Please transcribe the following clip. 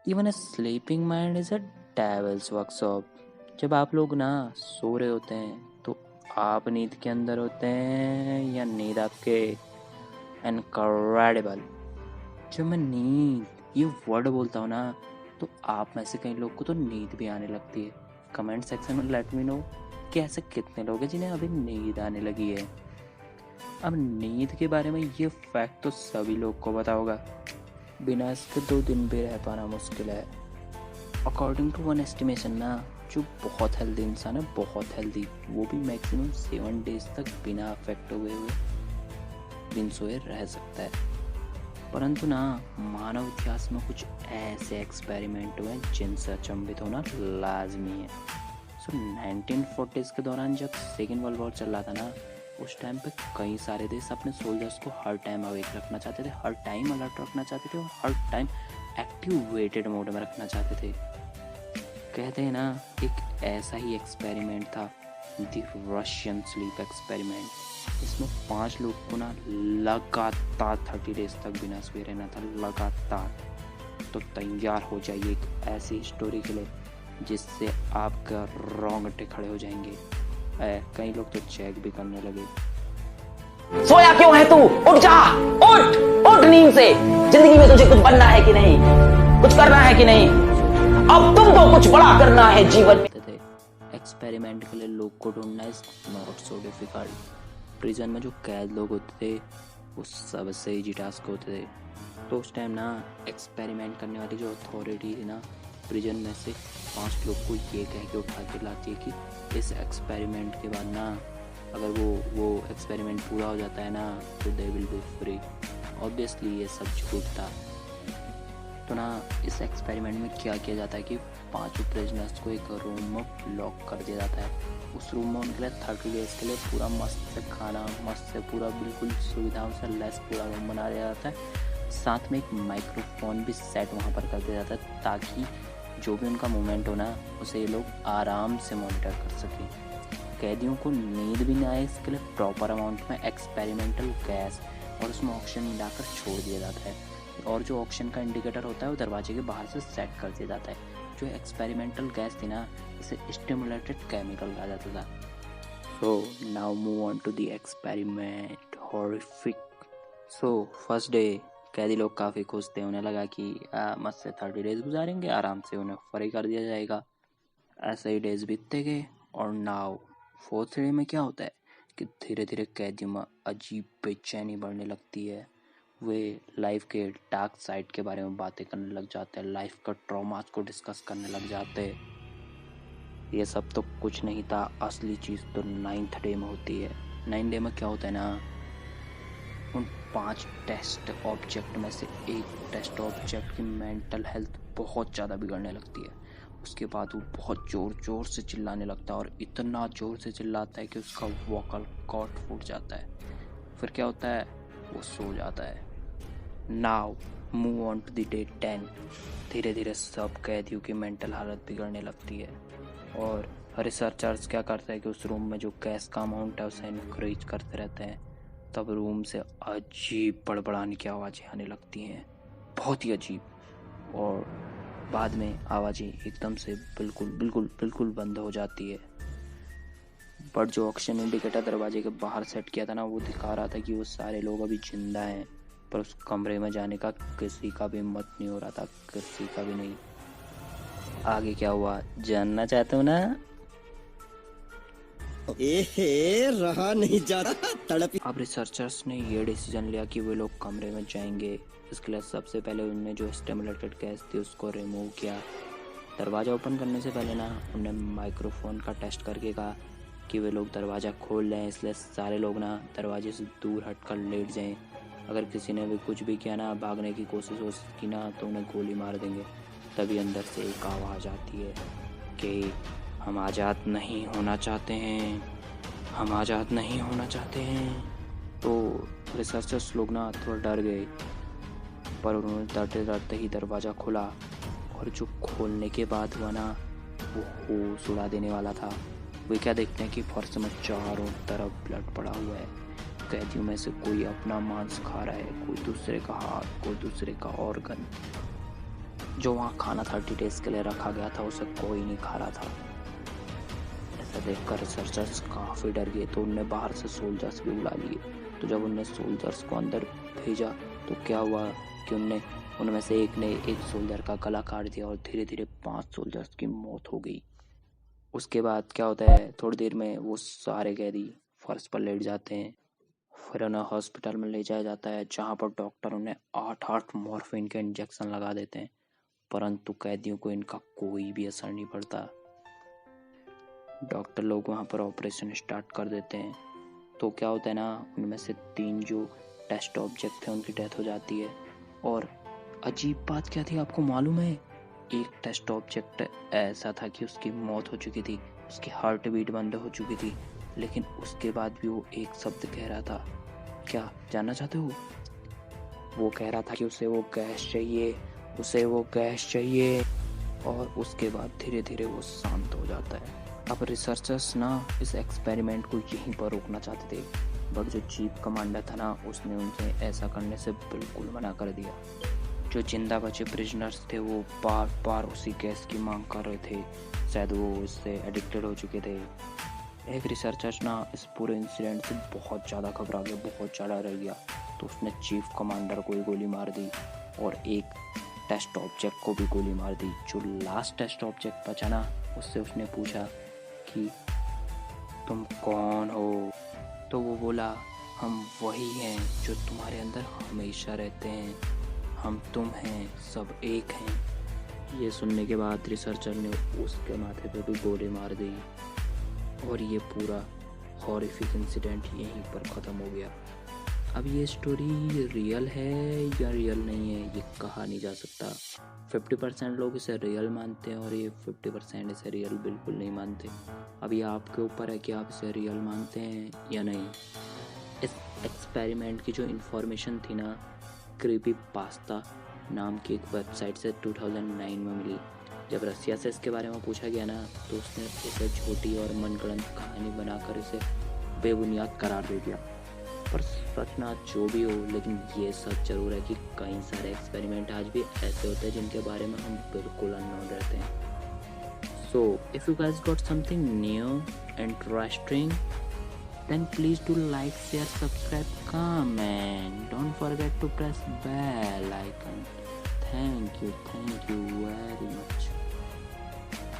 Even a sleeping mind is a devils workshop. जब आप लोग ना सो रहे होते हैं तो आप नींद के अंदर होते हैं या नींद आपके। इनक्रेडिबल। जब मैं नींद ये वर्ड बोलता हूँ ना तो आप में से कई लोग को तो नींद भी आने लगती है। कमेंट सेक्शन में लेट मी नो कि ऐसे कितने लोग हैं जिन्हें अभी नींद आने लगी है। अब नींद के बारे में ये फैक्ट तो सभी लोग को पता होगा, बिना इसके 2 दिन भी रह पाना मुश्किल है। अकॉर्डिंग टू वन एस्टिमेशन ना, जो बहुत हेल्दी इंसान है, बहुत हेल्दी, वो भी मैक्सिमम 7 डेज तक बिना अफेक्ट हुए बिन सोए रह सकता है। परंतु ना मानव इतिहास में कुछ ऐसे एक्सपेरिमेंट हुए जिनसे अचंभित होना लाजमी है। 1940s के दौरान जब सेकेंड वर्ल्ड वॉर चल रहा था ना, उस टाइम पे कई सारे देश अपने सोल्जर्स को हर टाइम अवेक रखना चाहते थे, हर टाइम अलर्ट रखना चाहते थे और हर टाइम एक्टिवेटेड मोड में रखना चाहते थे। कहते हैं ना, एक ऐसा ही एक्सपेरिमेंट था द रशियन स्लीप एक्सपेरिमेंट। इसमें 5 लोग को ना लगातार 30 डेज तक बिना सोए रहना था, लगातार। तो तैयार हो जाइए एक ऐसी स्टोरी के लिए जिससे आपका रोंगटे खड़े हो जाएंगे। कई लोग तो चेक भी करने लगे। सोया क्यों है तू? उठ जा, उठ उठ नींद से। जिंदगी में तुझे कुछ बनना है कि नहीं, कुछ करना है कि नहीं? अब तुमको कुछ बड़ा करना है जीवन में। एक्सपेरिमेंट के लिए लोग को ढूंढना is not so difficult. Prison में जो कैद लोग होते थे वो सबसे इजी टास्क होते थे। तो उस टाइम ना एक्सपेरिमेंट करने वाली जो अथॉरिटी थी ना, प्रिजन में से 5 लोग को ये कह के उठा के लाती है कि इस एक्सपेरिमेंट के बाद ना, अगर वो एक्सपेरिमेंट पूरा हो जाता है ना तो they will be free. Obviously ये सब झूठ था। तो ना इस एक्सपेरिमेंट में क्या किया जाता है कि 5 प्रिजनर्स को एक रूम में लॉक कर दिया जाता है। उस रूम में उनके लिए 30 डेज के लिए पूरा मस्त से खाना, मस्त से पूरा बिल्कुल सुविधाओं से लेस पूरा रूम बना दिया जाता है। साथ में एक माइक्रोफोन भी सेट वहाँ पर कर दिया जाता है ताकि जो भी उनका मूवमेंट हो ना उसे ये लोग आराम से मॉनिटर कर सकें। कैदियों को नींद भी ना आए इसके लिए प्रॉपर अमाउंट में एक्सपेरिमेंटल गैस और उसमें ऑक्सीजन मिलाकर छोड़ दिया जाता है। और जो ऑक्सीजन का इंडिकेटर होता है वो दरवाजे के बाहर से सेट कर दिया जाता है। जो एक्सपेरिमेंटल गैस थी ना, इसे स्टिमुलेटेड केमिकल कहा जाता था। So now move on to the experiment horrific. So first day कैदी लोग काफ़ी खुश थे। उन्हें लगा कि मस्त से 30 डेज गुजारेंगे, आराम से उन्हें फ्री कर दिया जाएगा। ऐसे ही डेज बीतते गए और नाउ 4th डे में क्या होता है कि धीरे धीरे कैदियों में अजीब बेचैनी बढ़ने लगती है। वे लाइफ के डार्क साइड के बारे में बातें करने लग जाते हैं, लाइफ का ट्रॉमास को डिस्कस करने लग जाते हैं। ये सब तो कुछ नहीं था, असली चीज़ तो 9th डे में होती है। 9th डे में क्या होता है ना, उन 5 टेस्ट ऑब्जेक्ट में से एक टेस्ट ऑब्जेक्ट की मेंटल हेल्थ बहुत ज़्यादा बिगड़ने लगती है। उसके बाद वो बहुत ज़ोर से चिल्लाने लगता है और इतना ज़ोर से चिल्लाता है कि उसका वोकल कॉर्ड फूट जाता है। फिर क्या होता है, वो सो जाता है। Now move on to the day 10। धीरे धीरे सब कैदियों की मेंटल हालत बिगड़ने लगती है और रिसर्चर्स क्या करते हैं कि उस रूम में जो गैस का अमाउंट है उसे इनक्रीज करते रहते हैं। तब रूम से अजीब बड़बड़ाने की आवाज़ें आने लगती हैं, बहुत ही अजीब। और बाद में आवाज़ें एकदम से बिल्कुल बंद हो जाती है। बट जो ऑक्सीजन इंडिकेटर दरवाजे के बाहर सेट किया था ना, वो दिखा रहा था कि वो सारे लोग अभी जिंदा हैं। पर उस कमरे में जाने का किसी का भी हिम्मत नहीं हो रहा था, किसी का भी नहीं। आगे क्या हुआ जानना चाहते हो ना? रहा नहीं जाता तड़प। अब रिसर्चर्स ने ये डिसीजन लिया कि वे लोग कमरे में जाएंगे। इसके लिए सबसे पहले उन्होंने जो स्टिमुलेटेड गैस थी उसको रिमूव किया। दरवाज़ा ओपन करने से पहले ना उन्होंने माइक्रोफोन का टेस्ट करके कहा कि वे लोग दरवाज़ा खोल लें, इसलिए सारे लोग ना दरवाजे से दूर हटकर लेट जाएं। अगर किसी ने भी कुछ भी किया ना, भागने की कोशिश की ना, तो उन्हें गोली मार देंगे। तभी अंदर से एक आवाज़ आती है कि हम आज़ाद नहीं होना चाहते हैं, हम आज़ाद नहीं होना चाहते हैं। तो रिसर्चर्स लोग ना थोड़ा डर गए, पर उन्होंने डरते डरते ही दरवाज़ा खोला और जो खोलने के बाद हुआ ना, वो होश उड़ा देने वाला था। वे क्या देखते हैं कि फर्श में चारों तरफ ब्लड पड़ा हुआ है। कैदियों में से कोई अपना मांस खा रहा है, कोई दूसरे का हाथ, कोई दूसरे का ऑर्गन। जो वहाँ खाना 30 डेज के लिए रखा गया था उसे कोई नहीं खा रहा था। ऐसा देखकर रिसर्चर्स काफ़ी डर गए, तो उनने बाहर से सोल्जर्स भी बुला लिए। तो जब उनने सोल्जर्स को अंदर भेजा तो क्या हुआ कि उनमें से एक ने एक सोल्जर का गला काट दिया और धीरे धीरे 5 सोल्जर्स की मौत हो गई। उसके बाद क्या होता है, थोड़ी देर में वो सारे कैदी फर्श पर लेट जाते हैं। फिर उन्हें हॉस्पिटल में ले जाया जाता है, जहाँ पर डॉक्टर उन्हें 8 मॉर्फिन के इंजेक्शन लगा देते हैं, परंतु कैदियों को इनका कोई भी असर नहीं पड़ता। डॉक्टर लोग वहाँ पर ऑपरेशन स्टार्ट कर देते हैं। तो क्या होता है ना, उनमें से 3 जो टेस्ट ऑब्जेक्ट थे उनकी डेथ हो जाती है। और अजीब बात क्या थी आपको मालूम है, एक टेस्ट ऑब्जेक्ट ऐसा था कि उसकी मौत हो चुकी थी, उसकी हार्ट बीट बंद हो चुकी थी, लेकिन उसके बाद भी वो एक शब्द कह रहा था। क्या जानना चाहते हो? वो कह रहा था कि उसे वो गैस चाहिए, उसे वो गैस चाहिए। और उसके बाद धीरे धीरे वो शांत हो जाता है। अब रिसर्चर्स ना इस एक्सपेरिमेंट को यहीं पर रोकना चाहते थे, बट जो चीफ कमांडर था ना उसने उनसे ऐसा करने से बिल्कुल मना कर दिया। जो जिंदा बचे प्रिजनर्स थे वो बार बार उसी गैस की मांग कर रहे थे, शायद वो इससे एडिक्टेड हो चुके थे। एक रिसर्चर ना इस पूरे इंसिडेंट से बहुत ज़्यादा घबरा गया, बहुत ज़्यादा डर गया, तो उसने चीफ कमांडर को ही गोली मार दी और एक टेस्ट ऑब्जेक्ट को भी गोली मार दी। जो लास्ट टेस्ट ऑब्जेक्ट बचा ना उससे उसने पूछा कि तुम कौन हो? तो वो बोला, हम वही हैं जो तुम्हारे अंदर हमेशा रहते हैं, हम तुम हैं, सब एक हैं। ये सुनने के बाद रिसर्चर ने उसके माथे पे भी गोली मार दी और ये पूरा हॉरिफिक इंसिडेंट यहीं पर ख़त्म हो गया। अब ये स्टोरी रियल है या रियल नहीं है ये कहा नहीं जा सकता। 50% लोग इसे रियल मानते हैं और ये 50% इसे रियल बिल्कुल नहीं मानते। अब ये आपके ऊपर है कि आप इसे रियल मानते हैं या नहीं। इस एक्सपेरिमेंट की जो इन्फॉर्मेशन थी ना, क्रीपी पास्ता नाम की एक वेबसाइट से 2009 में मिली। जब रसिया से इसके बारे में पूछा गया ना तो उसने इसे झूठी और मनगढ़ंत कहानी बनाकर इसे बेबुनियाद करार दे दिया। पर सच ना जो भी हो, लेकिन ये सच जरूर है कि कई सारे एक्सपेरिमेंट आज भी ऐसे होते हैं जिनके बारे में हम बिल्कुल अननोन रहते हैं। So if you guys got something new interesting then please do like, share, subscribe, comment. Don't forget to press bell icon. Thank you very much.